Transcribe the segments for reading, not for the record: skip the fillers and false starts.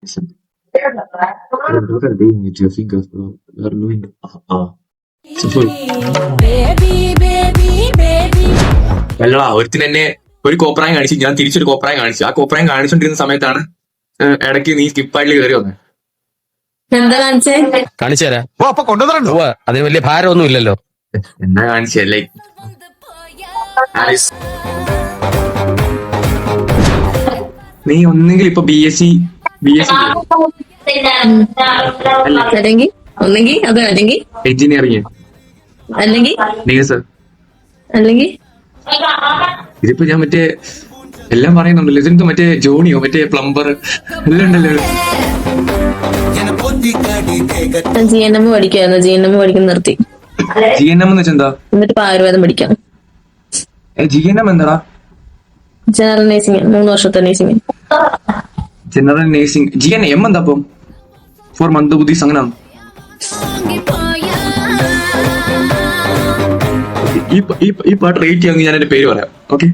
Look at doing with your fingers, bro. You are doing. So full. അല്ലടാ ഒരുത്തിന് എന്നെ ഒരു കോപ്രായം കാണിച്ചു, ഞാൻ തിരിച്ചൊരു കോപ്രായം കാണിച്ചു. ആ കോപ്രായം കാണിച്ചോണ്ടിരുന്ന സമയത്താണ് ഇടയ്ക്ക് നീ സ്കിപ്പായിട്ട് കയറി വന്നത്. എന്താ കാണിച്ചേ? കാണിച്ചു തരാം. അതിന് വലിയ ഭാരമൊന്നും ഇല്ലല്ലോ. എന്താ കാണിച്ചേ? ലൈക്ക് നീ ഒന്നെങ്കിൽ ഇപ്പൊ BSc ഒന്നെങ്കിൽ അത് അല്ലെങ്കിൽ എഞ്ചിനീയറിംഗ് അല്ലെങ്കിൽ നേഴ്സ്. അല്ലെങ്കിൽ ഇതിപ്പോ ഞാൻ മറ്റേ എല്ലാം പറയുന്നുണ്ടല്ലോ. ഇതെന്ത് മറ്റേ ജോണിയോ മറ്റേ പ്ലംബർ എല്ലാം ഉണ്ടല്ലോ. GNM പഠിക്കായിരുന്നു. GNM പഠിക്കാൻ നിർത്തി. GNM എന്ന് വെച്ചാ എന്താ? എന്നിട്ട് ഇപ്പൊ ആയുർവേദം പഠിക്കാം. GNM എന്താടാ? ജനറൽ നേഴ്സിംഗ്, 3 വർഷത്തെ നേഴ്സിംഗ്. General nursing. GNM എന്താ അപ്പം? ഫോർ മന്ദബുദ്ധീസ് അങ്ങനെ ഈ പാട്ട് റേറ്റ് ചെയ്യാൻ ഞാൻ എന്റെ പേര് പറയാം. Okay.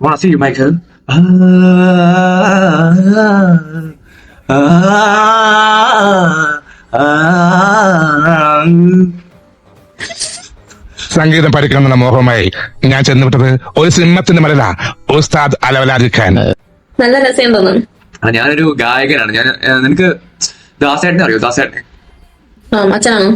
Wanna see you, Michael? സംഗീതം പഠിക്കണമെന്ന മോഹമായി ഞാൻ ചെന്നുവിട്ടത് ഒരു സിംഹത്തിന്റെ മലല ഉസ്താദ് അലവലാദി ഖാൻ. നല്ല രസം തോന്നുന്നു. ഞാനൊരു ഗായകനാണ്. ഞാൻ നിനക്ക് ദാസേട്ടനെ അറിയോ? ദാസേട്ടനെ അച്ഛനാണോ?